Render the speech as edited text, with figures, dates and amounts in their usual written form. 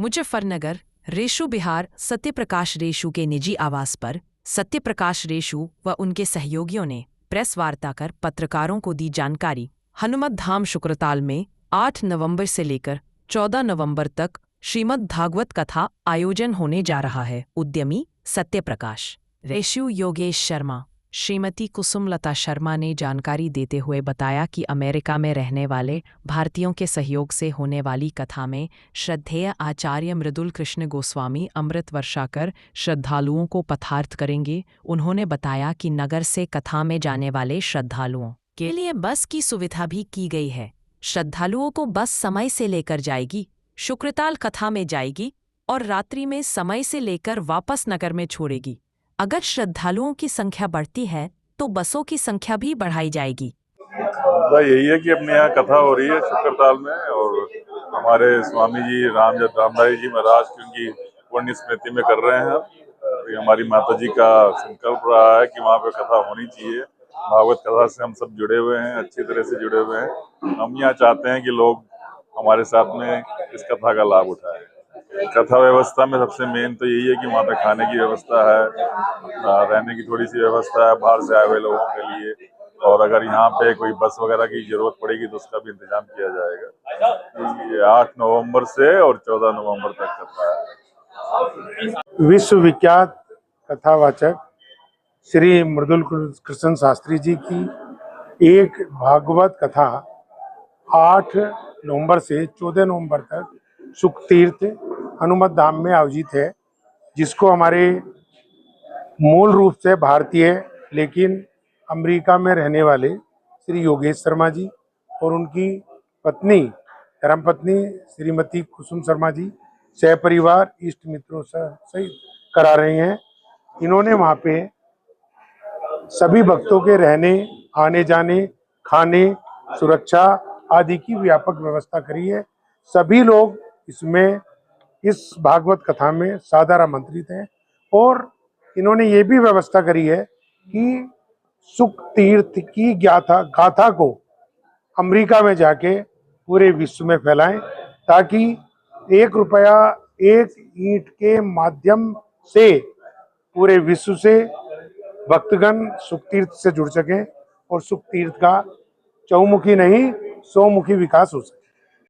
मुजफ्फरनगर रेशु बिहार सत्यप्रकाश रेशु के निजी आवास पर सत्यप्रकाश रेशु व उनके सहयोगियों ने प्रेस वार्ता कर पत्रकारों को दी जानकारी। हनुमत धाम शुक्रताल में 8 नवंबर से लेकर 14 नवंबर तक श्रीमद् भागवत कथा आयोजन होने जा रहा है। उद्यमी सत्यप्रकाश रेशु योगेश शर्मा श्रीमती कुसुमलता शर्मा ने जानकारी देते हुए बताया कि अमेरिका में रहने वाले भारतीयों के सहयोग से होने वाली कथा में श्रद्धेय आचार्य मृदुल कृष्ण गोस्वामी अमृत वर्षा कर श्रद्धालुओं को पथार्थ करेंगे। उन्होंने बताया कि नगर से कथा में जाने वाले श्रद्धालुओं के लिए बस की सुविधा भी की गई है। श्रद्धालुओं को बस समय से लेकर जाएगी, शुक्रताल कथा में जाएगी और रात्रि में समय से लेकर वापस नगर में छोड़ेगी। अगर श्रद्धालुओं की संख्या बढ़ती है तो बसों की संख्या भी बढ़ाई जाएगी। यही है कि अपने यहाँ कथा हो रही है शुक्रताल में, और हमारे स्वामी जी रामदास जी महाराज की उनकी पुण्य स्मृति में कर रहे हैं। ये हमारी माता जी का संकल्प रहा है कि वहाँ पे कथा होनी चाहिए। भागवत कथा से हम सब जुड़े हुए हैं, अच्छी तरह से जुड़े हुए हैं। हम यहाँ चाहते हैं कि लोग हमारे साथ में इस कथा का लाभ उठाएं। कथा व्यवस्था में सबसे मेन तो यही है कि वहाँ पे खाने की व्यवस्था है, रहने की थोड़ी सी व्यवस्था है बाहर से आए हुए लोगों के लिए, और अगर यहाँ पे कोई बस वगैरह की जरूरत पड़ेगी तो उसका भी इंतजाम किया जाएगा। ये 8 नवंबर से और 14 नवंबर तक कथा है। विश्वविख्यात कथावाचक श्री मृदुल कृष्ण शास्त्री जी की एक भागवत कथा 8 नवंबर से 14 नवंबर तक सुखतीर्थ हनुमत धाम में आयोजित है, जिसको हमारे मूल रूप से भारतीय लेकिन अमेरिका में रहने वाले श्री योगेश शर्मा जी और उनकी पत्नी धर्मपत्नी श्रीमती कुसुम शर्मा जी सहपरिवार इष्ट मित्रों सहित करा रहे हैं। इन्होंने वहाँ पे सभी भक्तों के रहने, आने जाने, खाने, सुरक्षा आदि की व्यापक व्यवस्था करी है। सभी लोग इसमें इस भागवत कथा में सादर आमंत्रित हैं, और इन्होंने ये भी व्यवस्था करी है कि सुख तीर्थ की गाथा को अमेरिका में जाके पूरे विश्व में फैलाएं, ताकि 1 रुपया 1 ईंट के माध्यम से पूरे विश्व से भक्तगण सुख तीर्थ से जुड़ सकें और सुख तीर्थ का चहुमुखी नहीं 100 मुखी विकास हो सके।